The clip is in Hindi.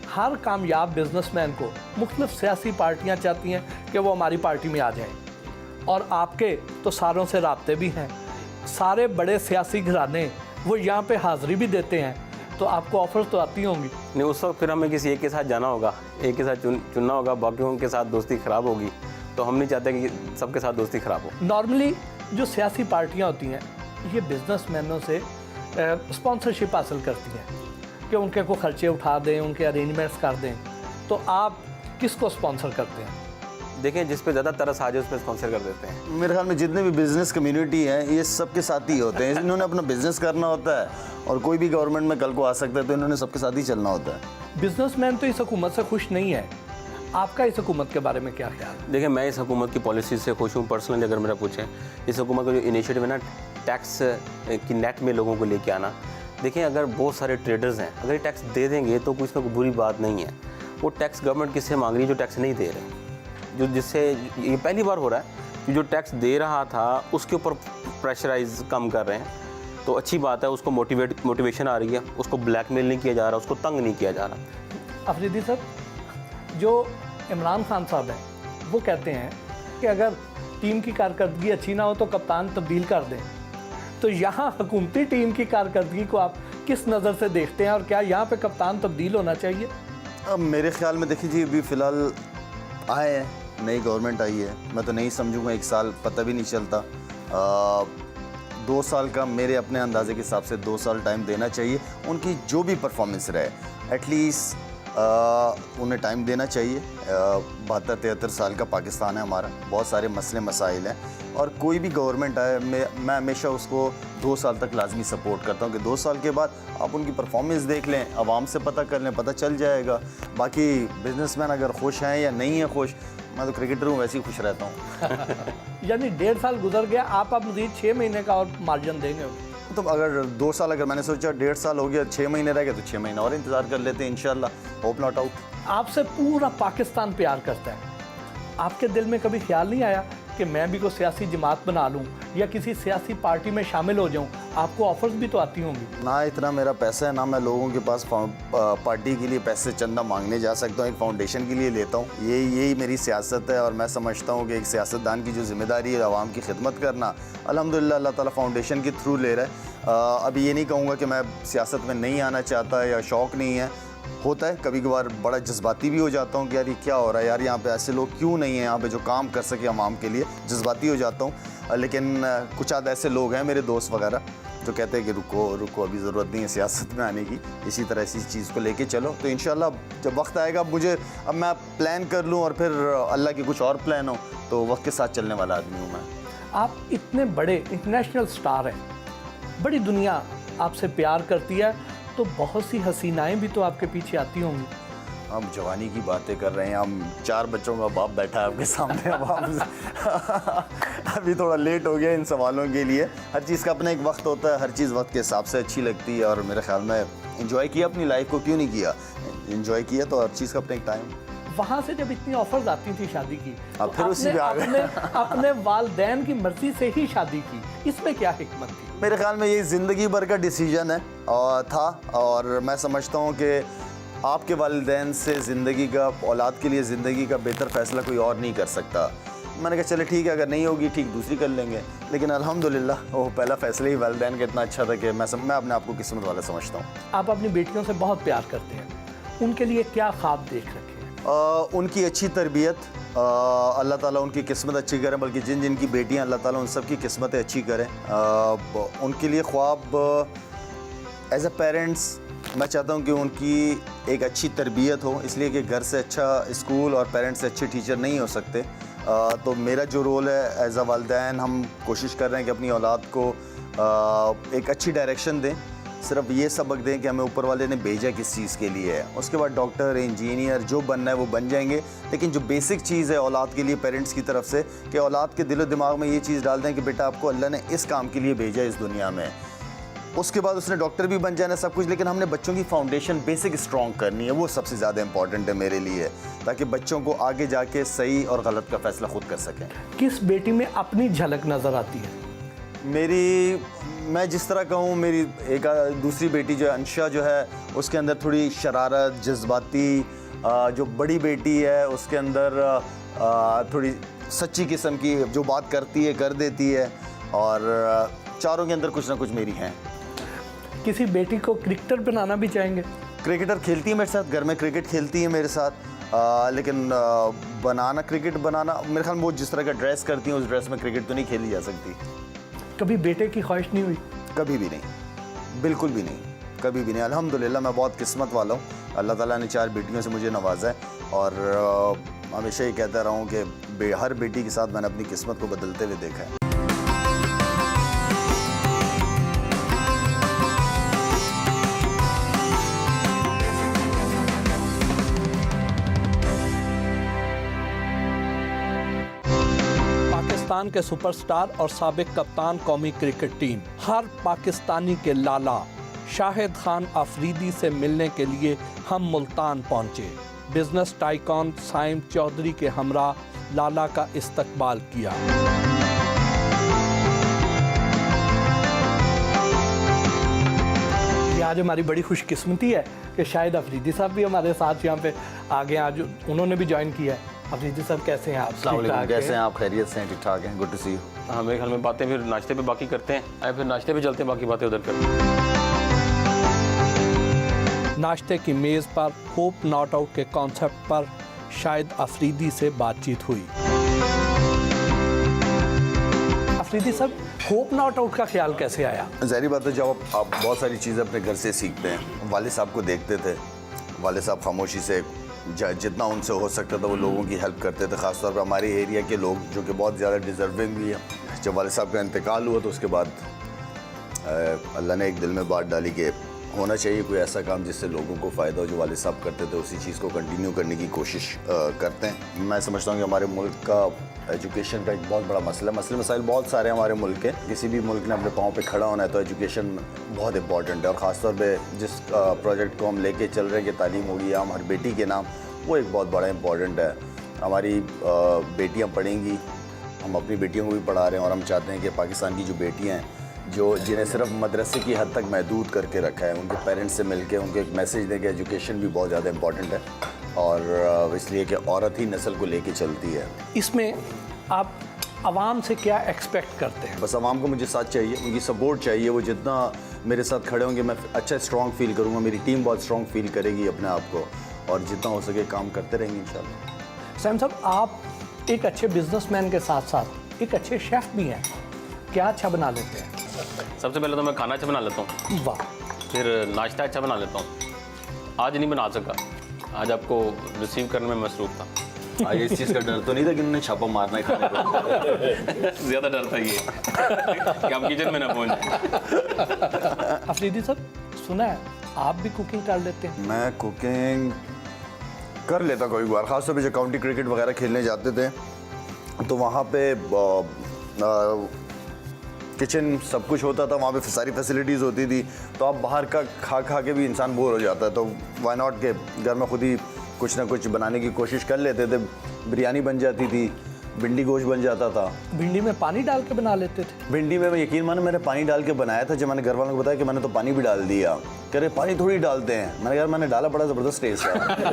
हर कामयाब बिजनेसमैन को मुख्तलिफ सियासी पार्टियां चाहती हैं कि वो हमारी पार्टी में आ जाएं, और आपके तो सारों से राब्ते भी हैं, सारे बड़े सियासी घराने वो यहाँ पे हाज़िरी भी देते हैं, तो आपको ऑफर्स तो आती होंगी। नहीं, उस वक्त फिर हमें किसी एक के साथ जाना होगा, एक के साथ चुनना होगा, बाकियों के साथ दोस्ती ख़राब होगी, तो हम नहीं चाहते कि सबके साथ दोस्ती ख़राब हो। नॉर्मली जो सियासी पार्टियाँ होती हैं ये बिजनेसमैनों से स्पॉन्सरशिप हासिल करती हैं कि उनके को खर्चे उठा दें, उनके अरेंजमेंट्स कर दें, तो आप किसको स्पॉन्सर करते हैं? देखें, जिस पे ज़्यादा तरस आ जाए उस पर स्पॉन्सर कर देते हैं। मेरे ख्याल में जितने भी बिज़नेस कम्युनिटी है ये सबके साथ ही होते हैं, इन्होंने अपना बिज़नेस करना होता है और कोई भी गवर्नमेंट में कल को आ सकता है, तो इन्होंने सबके साथ ही चलना होता है। बिजनेसमैन तो इस हुकूमत से खुश नहीं है, आपका इस हुकूमत के बारे में क्या ख्याल है? देखिए, मैं इस हुकूमत की पॉलिसी से खुश हूँ पर्सनली। अगर मेरा पूछें, इस हुकूमत का जो इनिशिएटिव है ना, टैक्स की नेट में लोगों को लेके आना, देखें अगर बहुत सारे ट्रेडर्स हैं, अगर ये टैक्स दे देंगे तो कुछ ना कोई बुरी बात नहीं है। वो टैक्स गवर्नमेंट किससे मांग रही है? जो टैक्स नहीं दे रहे, जो जिससे ये पहली बार हो रहा है कि जो टैक्स दे रहा था उसके ऊपर प्रेशराइज कम कर रहे हैं, तो अच्छी बात है। उसको मोटिवेशन आ रही है, उसको ब्लैकमेल नहीं किया जा रहा, उसको तंग नहीं किया जा रहा। अफरीदी सर, जो इमरान खान साहब हैं वो कहते हैं कि अगर टीम की कारकर्दगी अच्छी ना हो तो कप्तान तब्दील कर दें, तो यहाँ हुकूमती टीम की कारकर्दगी को आप किस नज़र से देखते हैं और क्या यहाँ पे कप्तान तब्दील होना चाहिए? अब मेरे ख्याल में देखिए जी, अभी फ़िलहाल आए हैं, नई गवर्नमेंट आई है, मैं तो नहीं समझूंगा 1 साल पता भी नहीं चलता। 2 साल का मेरे अपने अंदाजे के हिसाब से 2 साल टाइम देना चाहिए। उनकी जो भी परफॉर्मेंस रहे एटलीस्ट उन्हें टाइम देना चाहिए। 72-73 साल का पाकिस्तान है हमारा, बहुत सारे मसले मसाइल हैं, और कोई भी गवर्नमेंट आए मैं हमेशा उसको 2 साल तक लाजमी सपोर्ट करता हूँ कि 2 साल के बाद आप उनकी परफॉर्मेंस देख लें, आवाम से पता कर लें, पता चल जाएगा। बाकी बिजनेसमैन अगर खुश हैं या नहीं है खुश, मैं तो क्रिकेटर हूँ, वैसे ही खुश रहता हूँ। यानी 1.5 साल गुजर गया, आप अब मज़ीद 6 महीने का और मार्जिन देंगे? तो अगर 2 साल, अगर मैंने सोचा 1.5 साल हो गया, 6 महीने रह गए, तो 6 महीने और इंतज़ार कर लेते हैं इंशाल्लाह, होप नॉट आउट। आपसे पूरा पाकिस्तान प्यार करता है, आपके दिल में कभी ख्याल नहीं आया कि मैं भी कोई सियासी जमात बना लूं या किसी सियासी पार्टी में शामिल हो जाऊं? आपको ऑफर्स भी तो आती होंगी। ना इतना मेरा पैसा है, ना मैं लोगों के पास पार्टी के लिए पैसे चंदा मांगने जा सकता हूँ, एक फाउंडेशन के लिए लेता हूँ। यही मेरी सियासत है, और मैं समझता हूँ कि एक सियासतदान की जो जिम्मेदारी है आवाम की खिदमत करना, अल्हम्दुलिल्लाह अल्लाह ताला फाउंडेशन के थ्रू ले रहा है। अभी ये नहीं कहूँगा कि मैं सियासत में नहीं आना चाहता या शौक़ नहीं है, होता है कभी कभार बड़ा जज्बाती भी हो जाता हूँ कि यार ये क्या हो रहा है, यार यहाँ पे ऐसे लोग क्यों नहीं हैं यहाँ पे जो काम कर सके आवाम के लिए, जज्बाती हो जाता हूँ। लेकिन कुछ आध ऐसे लोग हैं मेरे दोस्त वगैरह जो कहते हैं कि रुको अभी ज़रूरत नहीं है सियासत में आने की, इसी तरह इसी चीज़ को लेके चलो। तो इंशाल्लाह जब वक्त आएगा, अब मैं प्लान कर लूँ और फिर अल्लाह की कुछ और प्लान हो, तो वक्त के साथ चलने वाला आदमी हूँ मैं। आप इतने बड़े इंटरनेशनल स्टार हैं, बड़ी दुनिया आपसे प्यार करती है, तो बहुत सी हसीनाएं भी तो आपके पीछे आती होंगी। हम जवानी की बातें कर रहे हैं, हम 4 बच्चों का बाप बैठा है आपके सामने। अभी थोड़ा लेट हो गया इन सवालों के लिए। हर चीज़ का अपना एक वक्त होता है, हर चीज़ वक्त के हिसाब से अच्छी लगती है, और मेरे ख्याल में एंजॉय किया अपनी लाइफ को, क्यों नहीं किया, एंजॉय किया, तो हर चीज़ का अपना एक टाइम। वहाँ से जब इतनी ऑफर्स आती थी शादी की, अब तो फिर उसी पे आ गए। अपने वालिदैन की मर्जी से ही शादी की, इसमें क्या हिकमत थी? मेरे ख्याल में ये ज़िंदगी भर का डिसीजन है और मैं समझता हूँ कि आपके वालिदैन से ज़िंदगी का, औलाद के लिए ज़िंदगी का बेहतर फ़ैसला कोई और नहीं कर सकता। मैंने कहा चले ठीक है, अगर नहीं होगी ठीक दूसरी कर लेंगे, लेकिन अल्हम्दुलिल्लाह वो पहला फ़ैसला ही वालिदैन का इतना अच्छा था कि मैं अपने आप को किस्मत वाला समझता हूँ। आप अपनी बेटियों से बहुत प्यार करते हैं, उनके लिए क्या ख्वाब देख रखे हैं? उनकी अच्छी तरबियत, अल्लाह ताला उनकी किस्मत अच्छी करे, बल्कि जिन जिनकी बेटियां अल्लाह ताला उन सब की किस्मतें अच्छी करें। उनके लिए ख्वाब एज अ पेरेंट्स मैं चाहता हूं कि उनकी एक अच्छी तरबियत हो, इसलिए कि घर से अच्छा स्कूल और पेरेंट्स से अच्छे टीचर नहीं हो सकते। तो मेरा जो रोल है एज अ वालिदैन, हम कोशिश कर रहे हैं कि अपनी औलाद को एक अच्छी डायरेक्शन दें, सिर्फ ये सबक दें कि हमें ऊपर वाले ने भेजा किस चीज़ के लिए है। उसके बाद डॉक्टर, इंजीनियर जो बनना है वो बन जाएंगे, लेकिन जो बेसिक चीज़ है औलाद के लिए पेरेंट्स की तरफ से, कि औलाद के दिलो दिमाग में ये चीज़ डाल दें कि बेटा आपको अल्लाह ने इस काम के लिए भेजा इस दुनिया में। उसके बाद उसने डॉक्टर भी बन जाना सब कुछ, लेकिन हमने बच्चों की फाउंडेशन बेसिक स्ट्रॉन्ग करनी है, वो सबसे ज़्यादा इंपॉर्टेंट है मेरे लिए, ताकि बच्चों को आगे जाके सही और गलत का फैसला खुद कर सकें। किस बेटी में अपनी झलक नज़र आती है? मैं जिस तरह का हूँ, मेरी एक दूसरी बेटी जो है अंशा जो है, उसके अंदर थोड़ी शरारत, जज्बाती, जो बड़ी बेटी है उसके अंदर थोड़ी सच्ची किस्म की, जो बात करती है कर देती है, और चारों के अंदर कुछ ना कुछ मेरी हैं। किसी बेटी को क्रिकेटर बनाना भी चाहेंगे? क्रिकेटर खेलती है मेरे साथ, घर में क्रिकेट खेलती है मेरे साथ, लेकिन क्रिकेट बनाना मेरे ख्याल में वो जिस तरह का ड्रेस करती हैं उस ड्रेस में क्रिकेट तो नहीं खेली जा सकती। कभी बेटे की ख्वाहिश नहीं हुई? कभी भी नहीं, बिल्कुल भी नहीं, कभी भी नहीं। अल्हम्दुलिल्लाह मैं बहुत किस्मत वाला हूँ, अल्लाह ताला ने 4 बेटियों से मुझे नवाजा है, और हमेशा ही कहता रहा हूँ कि हर बेटी के साथ मैंने अपनी किस्मत को बदलते हुए देखा है। पाकिस्तान के सुपरस्टार और साबिक कप्तान कौमी क्रिकेट टीम, हर पाकिस्तानी के लाला शाहिद खान अफरीदी से मिलने के लिए हम मुल्तान पहुंचे। बिजनेस टाइकॉन साइम चौधरी के हमरा लाला का इस्तकबाल किया। ये आज हमारी बड़ी खुशकिस्मती है कि शाहिद अफरीदी साहब भी हमारे साथ यहाँ पे आ गए, आज उन्होंने भी ज्वाइन किया है। अफरीदी साहब कैसे हैं आप? कैसे हैं आप? खैरियत से हैं? ठीक ठाक हैं? Good to see you. हाँ, मेरे ख्याल में बातें फिर नाश्ते पे बाकी करते हैं, आए फिर नाश्ते पे चलते हैं, बाकी बातें उधर करते हैं। नाश्ते की मेज़ पर होप नॉट आउट के कॉन्सेप्ट पर शाहिद अफरीदी से बातचीत हुई। अफरीदी साहब, होप नॉट आउट का ख्याल कैसे आया? ज़ाहिर बात है, जब आप बहुत सारी चीज़ें अपने घर से सीखते हैं, वाले साहब को देखते थे, वाले साहब खामोशी से जितना उनसे हो सकता था वो लोगों की हेल्प करते थे, ख़ासतौर पर हमारे एरिया के लोग जो कि बहुत ज़्यादा डिज़र्विंग भी है। जब वाले साहब का इंतकाल हुआ तो उसके बाद अल्लाह ने एक दिल में बात डाली कि होना चाहिए कोई ऐसा काम जिससे लोगों को फ़ायदा हो। जो वाले साहब करते थे उसी चीज़ को कंटिन्यू करने की कोशिश करते हैं। मैं समझता हूँ कि हमारे मुल्क का एजुकेशन का एक बहुत बड़ा मसला, मसाइल बहुत सारे हैं हमारे मुल्क के। किसी भी मुल्क ने अपने पाँव पे खड़ा होना है तो एजुकेशन बहुत इंपॉर्टेंट है, और ख़ासतौर पे जिस प्रोजेक्ट को हम लेके चल रहे हैं कि तालीम होगी आम हर बेटी के नाम, वो एक बहुत बड़ा इंपॉर्टेंट है। हमारी बेटियाँ पढ़ेंगी, हम अपनी बेटियों को भी पढ़ा रहे हैं, और हम चाहते हैं कि पाकिस्तान की जो बेटियाँ हैं जिन्हें सिर्फ मदरसे की हद तक महदूद करके रखा है, उनके पेरेंट्स से मिलके उनको एक मैसेज दें कि एजुकेशन भी बहुत ज़्यादा इंपॉर्टेंट है, और इसलिए कि औरत ही नस्ल को लेके चलती है। इसमें आप आवाम से क्या एक्सपेक्ट करते हैं? बस आवाम को मुझे साथ चाहिए, उनकी सपोर्ट चाहिए। वो जितना मेरे साथ खड़े होंगे मैं अच्छा स्ट्रॉन्ग फील करूँगा, मेरी टीम बहुत स्ट्रॉन्ग फील करेगी अपने आप को, और जितना हो सके काम करते रहेंगे इंशाल्लाह। सैम साहब, आप एक अच्छे बिजनेसमैन के साथ साथ एक अच्छे शेफ़ भी हैं, क्या अच्छा बना लेते हैं? सबसे पहले तो मैं खाना अच्छा बना लेता हूँ, वाह। फिर नाश्ता अच्छा बना लेता हूँ। आज नहीं बना सका, आज आपको रिसीव करने में मसरूफ़ था। आज इस चीज़ का डर तो नहीं था कि उन्होंने छापा मारना है खाने को? ज़्यादा डर था ये कि आप किचन में ना पहुँच जाए। अफरीदी साहब, सुना है आप भी कुकिंग कर लेते हैं? मैं कुकिंग कर लेता कोई बार, ख़ासतौर पे जो काउंटी क्रिकेट वगैरह खेलने जाते थे तो वहाँ पे किचन सब कुछ होता था, वहाँ पे सारी फैसिलिटीज़ होती थी, तो आप बाहर का खा के भी इंसान बोर हो जाता है। तो वाई नॉट के घर में खुद ही कुछ ना कुछ बनाने की कोशिश कर लेते थे। बिरयानी बन जाती थी, भिंडी गोश्त बन जाता था। भिंडी में पानी डाल के बना लेते थे? भिंडी में मैं यकीन मानो मैंने पानी डाल के बनाया था। जब मैंने घर वालों को बताया कि मैंने तो पानी भी डाल दिया, कह रहे पानी थोड़ी डालते हैं, मैंने कहा मैंने डाला, बड़ा ज़बरदस्त टेस्ट है।